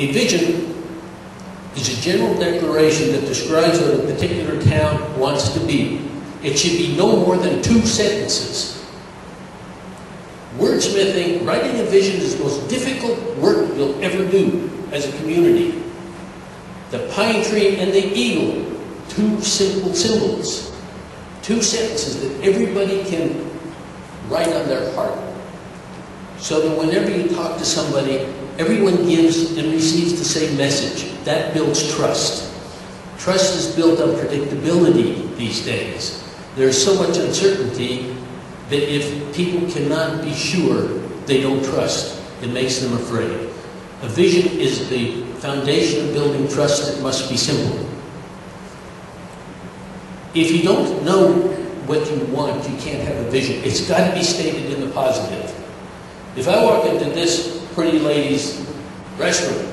A vision is a general declaration that describes what a particular town wants to be. It should be no more than 2 sentences. Wordsmithing, writing a vision is the most difficult work you'll ever do as a community. The pine tree and the eagle, 2 simple symbols, 2 sentences that everybody can write on their heart. So that whenever you talk to somebody, everyone gives and receives the same message. That builds trust. Trust is built on predictability these days. There's so much uncertainty that if people cannot be sure, they don't trust. It makes them afraid. A vision is the foundation of building trust that must be simple. If you don't know what you want, you can't have a vision. It's got to be stated in the positive. If I walk into this pretty lady's restaurant,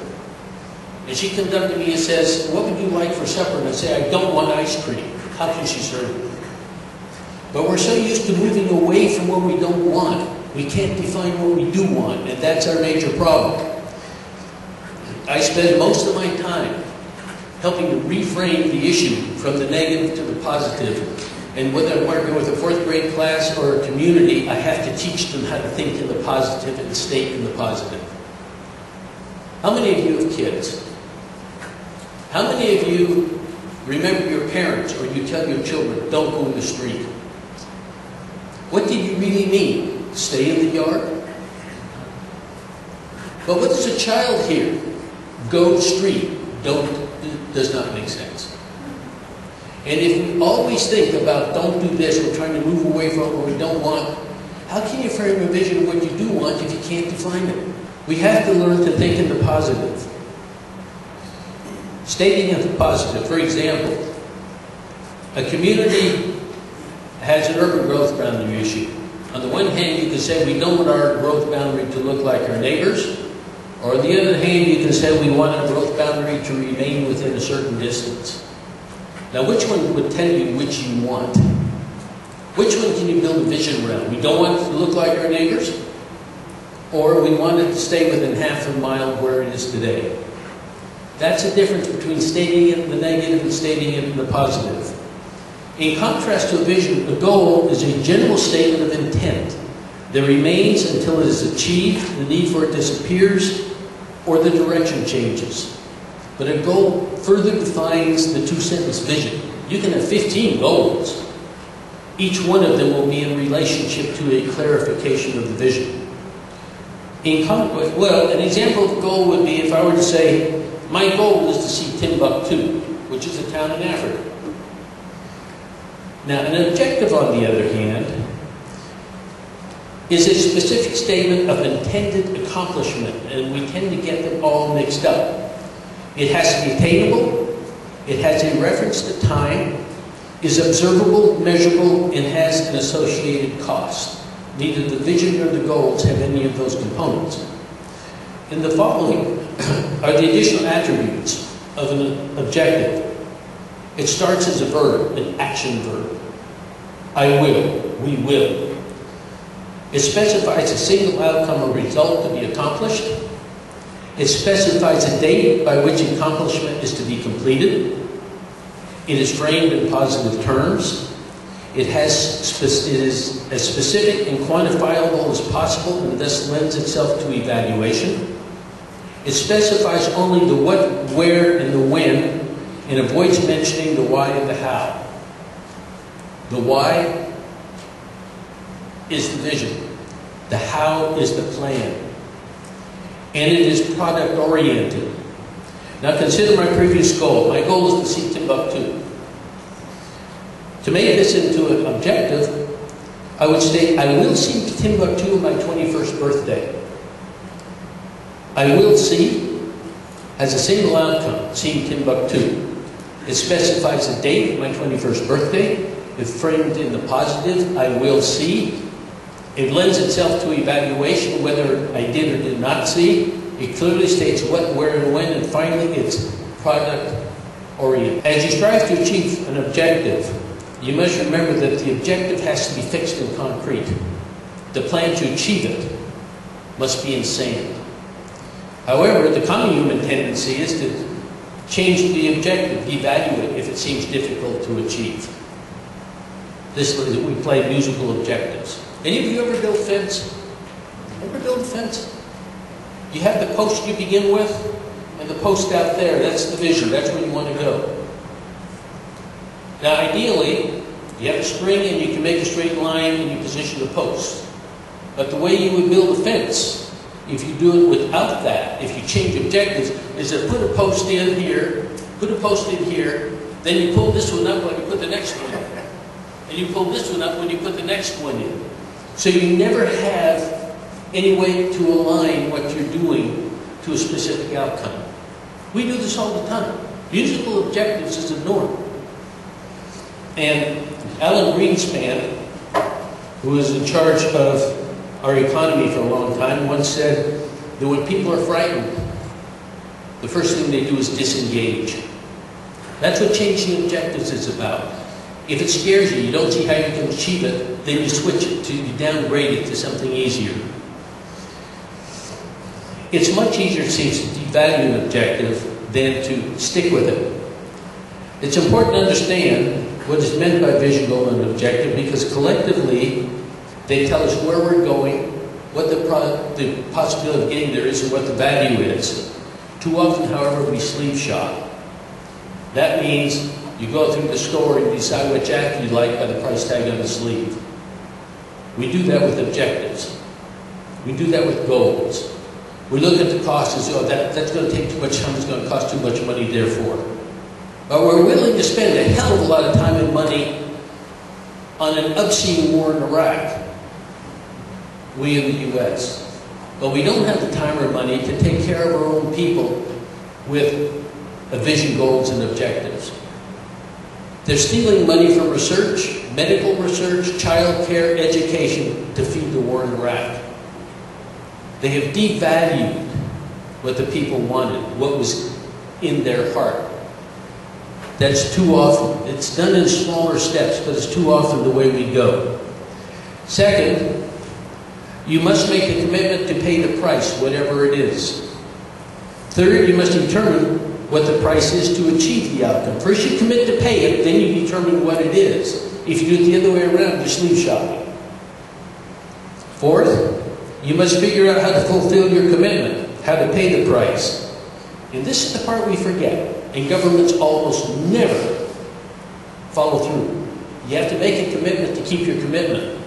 and she comes up to me and says, "What would you like for supper?" And I say, "I don't want ice cream." How can she serve it? But we're so used to moving away from what we don't want. We can't define what we do want, and that's our major problem. I spend most of my time helping to reframe the issue from the negative to the positive. And whether I'm working with a 4th grade class or a community, I have to teach them how to think in the positive and state in the positive. How many of you have kids? How many of you remember your parents, or you tell your children, "Don't go in the street"? What did you really mean? Stay in the yard? But what does a child hear? Go street. Don't does not make sense. And if we always think about don't do this, we're trying to move away from what we don't want, how can you frame a vision of what you do want if you can't define it? We have to learn to think in the positive. Stating in the positive, for example, a community has an urban growth boundary issue. On the one hand, you can say we don't want our growth boundary to look like our neighbors, or on the other hand, you can say we want our growth boundary to remain within a certain distance. Now, which one would tell you which you want? Which one can you build a vision around? We don't want it to look like our neighbors, or we want it to stay within half a mile where it is today. That's the difference between stating it in the negative and stating it in the positive. In contrast to a vision, a goal is a general statement of intent that remains until it is achieved, the need for it disappears, or the direction changes. But a goal further defines the 2-sentence vision. You can have 15 goals. Each one of them will be in relationship to a clarification of the vision. Well, an example of a goal would be if I were to say, my goal is to see Timbuktu, which is a town in Africa. Now, an objective, on the other hand, is a specific statement of intended accomplishment, and we tend to get them all mixed up. It has to be attainable, it has a reference to time, is observable, measurable, and has an associated cost. Neither the vision nor the goals have any of those components. In the following are the additional attributes of an objective. It starts as a verb, an action verb. I will, we will. It specifies a single outcome or result to be accomplished. It specifies a date by which accomplishment is to be completed. It is framed in positive terms. It is as specific and quantifiable as possible and thus lends itself to evaluation. It specifies only the what, where, and the when, and avoids mentioning the why and the how. The why is the vision. The how is the plan. And it is product-oriented. Now consider my previous goal. My goal is to see Timbuktu. To make this into an objective, I would state, I will see Timbuktu on my 21st birthday. I will see, as a single outcome, seeing Timbuktu. It specifies a date, my 21st birthday. It's framed in the positive, I will see. It lends itself to evaluation, whether I did or did not see. It clearly states what, where, and when, and finally, it's product-oriented. As you strive to achieve an objective, you must remember that the objective has to be fixed and concrete. The plan to achieve it must be in sand. However, the common human tendency is to change the objective, devalue it if it seems difficult to achieve. We play musical objectives. Any of you ever build fence? Ever build a fence? You have the post you begin with, and the post out there, that's the vision, that's where you want to go. Now ideally, you have a string and you can make a straight line and you position the post. But the way you would build a fence, if you do it without that, if you change objectives, is to put a post in here, put a post in here, then you pull this one up when you put the next one in. And you pull this one up when you put the next one in. So you never have any way to align what you're doing to a specific outcome. We do this all the time. Musical objectives is a norm. And Alan Greenspan, who was in charge of our economy for a long time, once said that when people are frightened, the first thing they do is disengage. That's what changing objectives is about. If it scares you, you don't see how you can achieve it, then you switch it, you downgrade it to something easier. It's much easier to devalue an objective than to stick with it. It's important to understand what is meant by vision, goal, and objective, because collectively they tell us where we're going, what the possibility of getting there is, and what the value is. Too often, however, we sleeve shop. That means you go through the store and you decide what jacket you like by the price tag on the sleeve. We do that with objectives. We do that with goals. We look at the cost and say, oh, that's going to take too much time, it's going to cost too much money, therefore. But we're willing to spend a hell of a lot of time and money on an obscene war in Iraq, we in the U.S. But we don't have the time or money to take care of our own people with a vision, goals, and objectives. They're stealing money from research, medical research, child care, education to feed the war in Iraq. They have devalued what the people wanted, what was in their heart. That's too often. It's done in smaller steps, but it's too often the way we go. Second, you must make a commitment to pay the price, whatever it is. Third, you must determine what the price is to achieve the outcome. First you commit to pay it, then you determine what it is. If you do it the other way around, you're sleeve shopping. Fourth, you must figure out how to fulfill your commitment, how to pay the price. And this is the part we forget, and governments almost never follow through. You have to make a commitment to keep your commitment.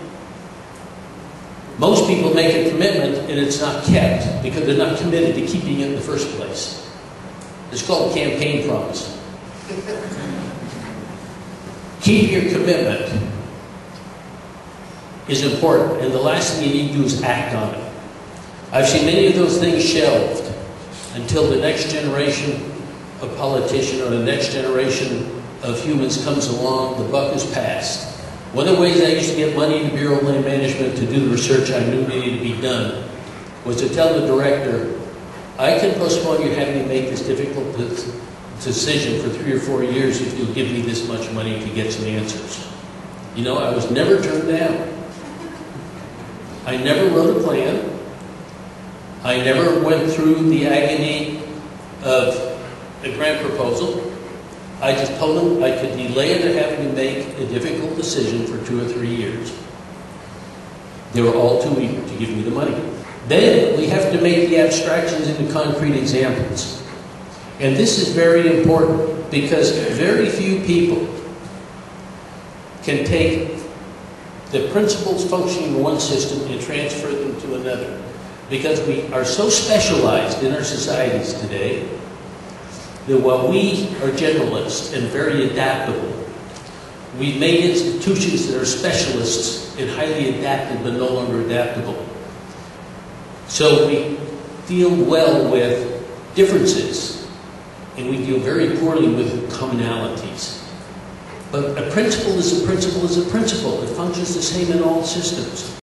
Most people make a commitment and it's not kept because they're not committed to keeping it in the first place. It's called a campaign promise. Keep your commitment is important, and the last thing you need to do is act on it. I've seen many of those things shelved until the next generation of politician or the next generation of humans comes along, the buck is passed. One of the ways I used to get money in the Bureau of Land Management to do the research I knew needed to be done was to tell the director, I can postpone you having to make this difficult decision for 3 or 4 years if you'll give me this much money to get some answers. You know, I was never turned down. I never wrote a plan. I never went through the agony of a grant proposal. I just told them I could delay it having to make a difficult decision for 2 or 3 years. They were all too eager to give me the money. Then we have to make the abstractions into concrete examples. And this is very important because very few people can take the principles functioning in one system and transfer them to another. Because we are so specialized in our societies today that while we are generalists and very adaptable, we've made institutions that are specialists and highly adapted but no longer adaptable. So we deal well with differences and we deal very poorly with commonalities. But a principle is a principle is a principle. It functions the same in all systems.